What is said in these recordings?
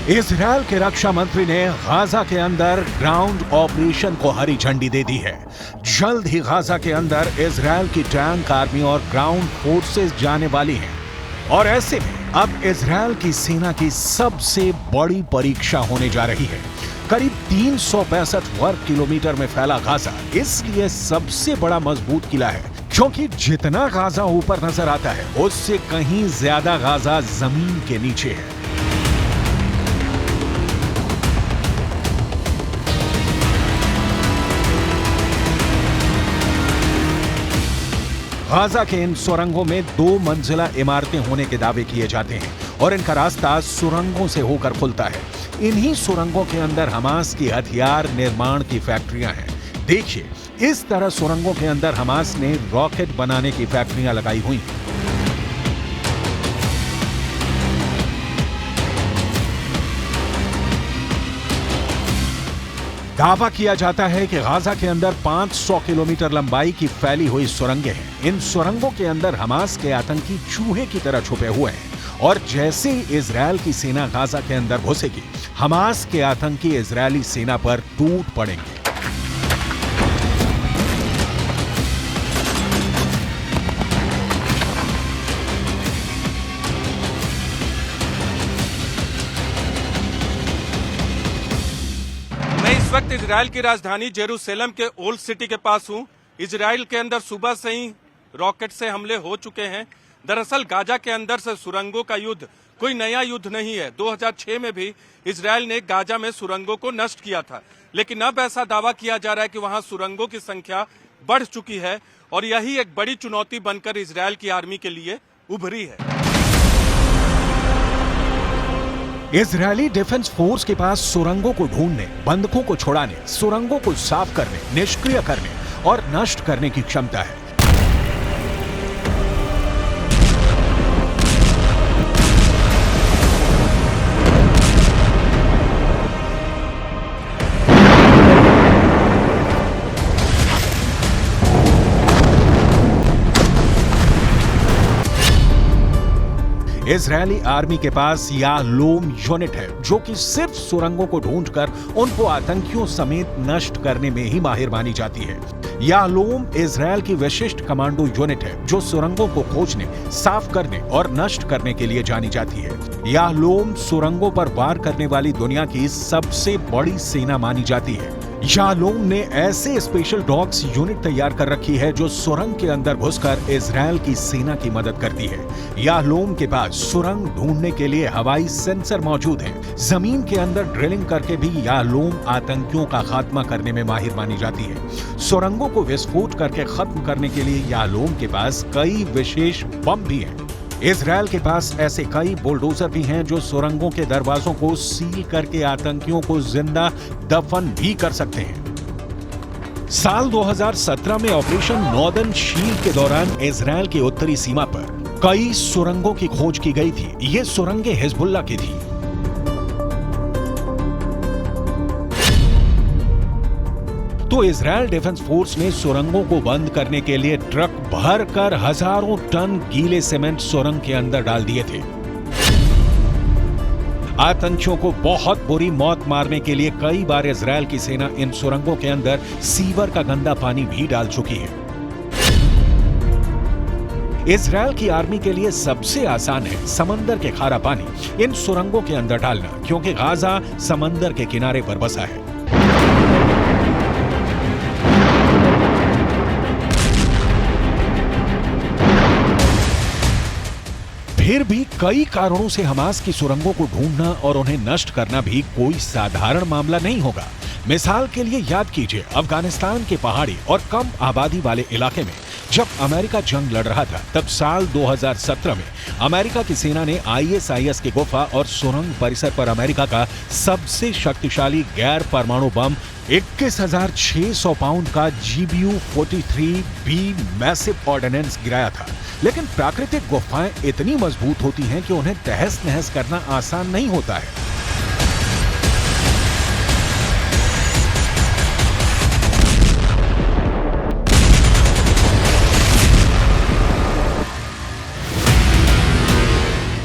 Israel के रक्षा मंत्री ने गाजा के अंदर ग्राउंड ऑपरेशन को हरी झंडी दे दी है। जल्द ही गाजा के अंदर इजरायल की टैंक आर्मी और ग्राउंड फोर्सेस जाने वाली हैं और ऐसे में अब इजरायल की सेना की सबसे बड़ी परीक्षा होने जा रही है। करीब 365 वर्ग किलोमीटर में फैला गाजा इसलिए सबसे बड़ा मजबूत किला है क्योंकि जितना गाजा ऊपर नजर आता है उससे कहीं ज्यादा गाजा जमीन के नीचे है। गाजा के इन सुरंगों में 2 मंजिला इमारतें होने के दावे किए जाते हैं और इनका रास्ता सुरंगों से होकर खुलता है। इन्हीं सुरंगों के अंदर हमास की हथियार निर्माण की फैक्ट्रियां हैं। देखिए, इस तरह सुरंगों के अंदर हमास ने रॉकेट बनाने की फैक्ट्रियां लगाई हुई हैं। दावा किया जाता है कि गाजा के अंदर 500 किलोमीटर लंबाई की फैली हुई सुरंगें हैं। इन सुरंगों के अंदर हमास के आतंकी चूहे की तरह छुपे हुए हैं और जैसे ही इजरायल की सेना गाजा के अंदर घुसेगी, हमास के आतंकी इजरायली सेना पर टूट पड़ेंगे। मैं इस वक्त इजराइल की राजधानी जेरूसलम के ओल्ड सिटी के पास हूं। इजराइल के अंदर सुबह से ही रॉकेट से हमले हो चुके हैं। दरअसल गाजा के अंदर से सुरंगों का युद्ध कोई नया युद्ध नहीं है। 2006 में भी इजराइल ने गाजा में सुरंगों को नष्ट किया था, लेकिन अब ऐसा दावा किया जा रहा है कि वहां सुरंगों की संख्या बढ़ चुकी है और यही एक बड़ी चुनौती बनकर इजराइल की आर्मी के लिए उभरी है। इजरायली डिफेंस फोर्स के पास सुरंगों को ढूंढने, बंधकों को छुड़ाने, सुरंगों को साफ करने, निष्क्रिय करने और नष्ट करने की क्षमता है। इजरायली आर्मी के पास याहलोम यूनिट है जो कि सिर्फ सुरंगों को ढूंढकर उनको आतंकियों समेत नष्ट करने में ही माहिर मानी जाती है। याहलोम इजरायल की विशिष्ट कमांडो यूनिट है जो सुरंगों को खोजने, साफ करने और नष्ट करने के लिए जानी जाती है। याहलोम सुरंगों पर वार करने वाली दुनिया की सबसे बड़ी सेना मानी जाती है। याहलोम ने ऐसे स्पेशल डॉग्स यूनिट तैयार कर रखी है जो सुरंग के अंदर घुसकर इजरायल की सेना की मदद करती है। याहलोम के पास सुरंग ढूंढने के लिए हवाई सेंसर मौजूद हैं। जमीन के अंदर ड्रिलिंग करके भी याहलोम आतंकियों का खात्मा करने में माहिर मानी जाती है। सुरंगों को विस्फोट करके खत्म करने के लिए याहलोम के पास कई विशेष बम भी हैं। इजरायल के पास ऐसे कई बुलडोजर भी हैं जो सुरंगों के दरवाजों को सील करके आतंकियों को जिंदा दफन भी कर सकते हैं। साल 2017 में ऑपरेशन नॉर्दर्न शील्ड के दौरान इजरायल की उत्तरी सीमा पर कई सुरंगों की खोज की गई थी। ये सुरंगें हिजबुल्लाह की थी। तो इजरायल डिफेंस फोर्स ने सुरंगों को बंद करने के लिए ट्रक भरकर हजारों टन गीले सीमेंट सुरंग के अंदर डाल दिए थे। आतंकियों को बहुत बुरी मौत मारने के लिए कई बार इजरायल की सेना इन सुरंगों के अंदर सीवर का गंदा पानी भी डाल चुकी है। इजरायल की आर्मी के लिए सबसे आसान है समंदर के खारा पानी इन सुरंगों के अंदर डालना, क्योंकि गाजा समंदर के किनारे पर बसा है। फिर भी कई कारणों से हमास की सुरंगों को ढूंढना और उन्हें नष्ट करना भी कोई साधारण मामला नहीं होगा। मिसाल के लिए याद कीजिए, अफगानिस्तान के पहाड़ी और कम आबादी वाले इलाके में जब अमेरिका जंग लड़ रहा था, तब साल 2017 में अमेरिका की सेना ने ISIS की गुफा और सुरंग परिसर पर अमेरिका का सबसे शक्तिशाली गैर परमाणु बम 21,600 पाउंड का GBU-43B मैसिव ऑर्डिनेंस गिराया था। लेकिन प्राकृतिक गुफाएं इतनी मजबूत होती हैं कि उन्हें तहस नहस करना आसान नहीं होता है।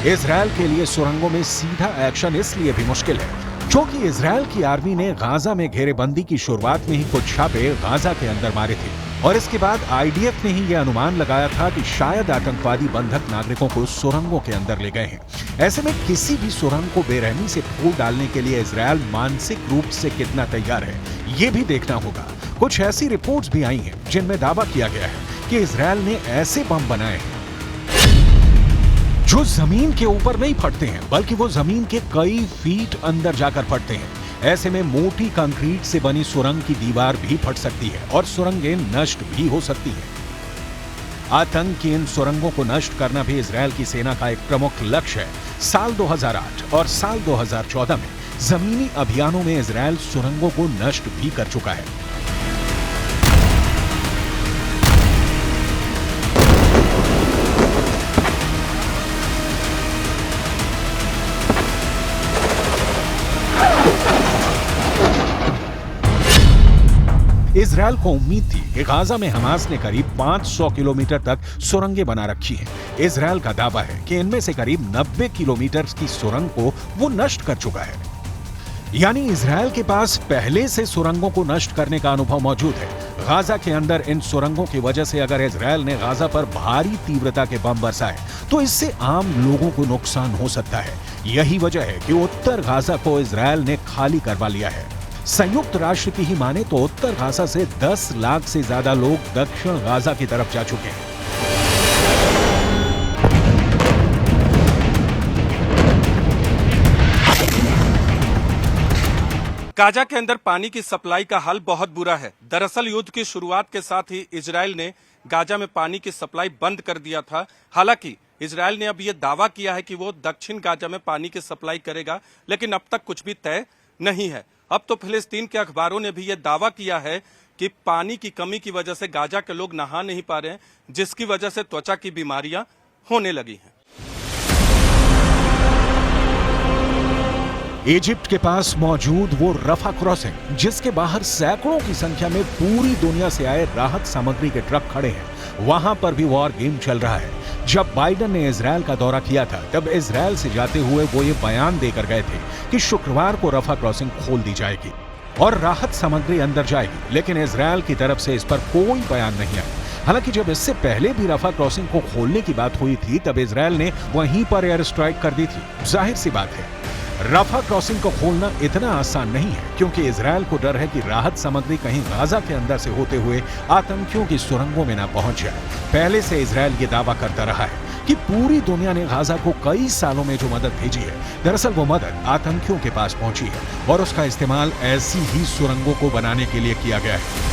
इजरायल के लिए सुरंगों में सीधा एक्शन इसलिए भी मुश्किल है क्योंकि इजरायल की आर्मी ने गाजा में घेरेबंदी की शुरुआत में ही कुछ छापे गाजा के अंदर मारे थे और इसके बाद आईडीएफ ने ही यह अनुमान लगाया था कि शायद आतंकवादी बंधक नागरिकों को सुरंगों के अंदर ले गए हैं। ऐसे में किसी भी सुरंग को बेरहमी से फोड़ डालने के लिए इजरायल मानसिक रूप से कितना तैयार है, ये भी देखना होगा। कुछ ऐसी रिपोर्ट्स भी आई हैं जिनमें दावा किया गया है कि इजरायल ने ऐसे बम बनाए हैं जो जमीन के ऊपर नहीं फटते हैं बल्कि वो जमीन के कई फीट अंदर जाकर फटते हैं। ऐसे में मोटी कंक्रीट से बनी सुरंग की दीवार भी फट सकती है और सुरंगें नष्ट भी हो सकती हैं। आतंक की इन सुरंगों को नष्ट करना भी इजरायल की सेना का एक प्रमुख लक्ष्य है। साल 2008 और साल 2014 में जमीनी अभियानों में इजरायल सुरंगों को नष्ट भी कर चुका है। इजरायल को उम्मीद थी कि गाजा में हमास ने करीब 500 किलोमीटर तक सुरंगें बना रखी हैं। इजरायल का दावा है कि इनमें से करीब 90 किलोमीटर की सुरंग को वो नष्ट कर चुका है। यानी इजरायल के पास पहले से सुरंगों को नष्ट करने का अनुभव मौजूद है। गाजा के अंदर इन सुरंगों की वजह से अगर इजरायल ने गाजा पर भारी तीव्रता के बम बरसाए तो इससे आम लोगों को नुकसान हो सकता है। यही वजह है कि उत्तर गाजा को इजरायल ने खाली करवा लिया है। संयुक्त राष्ट्र की ही माने तो उत्तर गाजा से 10 लाख से ज्यादा लोग दक्षिण गाजा की तरफ जा चुके हैं। गाजा के अंदर पानी की सप्लाई का हाल बहुत बुरा है। दरअसल युद्ध की शुरुआत के साथ ही इजरायल ने गाजा में पानी की सप्लाई बंद कर दिया था। हालांकि इजरायल ने अब यह दावा किया है कि वो दक्षिण गाजा में पानी की सप्लाई करेगा, लेकिन अब तक कुछ भी तय नहीं है। अब तो फिलिस्तीन के अखबारों ने भी यह दावा किया है कि पानी की कमी की वजह से गाजा के लोग नहा नहीं पा रहे हैं, जिसकी वजह से त्वचा की बीमारियां होने लगी हैं। इजिप्ट के पास मौजूद वो रफा क्रॉसिंग, जिसके बाहर सैकड़ों की संख्या में पूरी दुनिया से आए राहत सामग्री के ट्रक खड़े हैं, वहां पर भी वॉर गेम चल रहा है। जब बाइडेन ने इजरायल का दौरा किया था तब इजरायल से जाते हुए वो ये बयान देकर गए थे कि शुक्रवार को रफा क्रॉसिंग खोल दी जाएगी और राहत सामग्री अंदर जाएगी, लेकिन इजरायल की तरफ से इस पर कोई बयान नहीं आया। हालांकि जब इससे पहले भी रफा क्रॉसिंग को खोलने की बात हुई थी तब इजरायल ने वहीं पर एयर स्ट्राइक कर दी थी। जाहिर सी बात है रफा क्रॉसिंग को खोलना इतना आसान नहीं है, क्योंकि इजरायल को डर है कि राहत सामग्री कहीं गाजा के अंदर से होते हुए आतंकियों की सुरंगों में ना पहुंच जाए। पहले से इजरायल ये दावा करता रहा है कि पूरी दुनिया ने गाजा को कई सालों में जो मदद भेजी है, दरअसल वो मदद आतंकियों के पास पहुंची है और उसका इस्तेमाल ऐसी ही सुरंगों को बनाने के लिए किया गया है।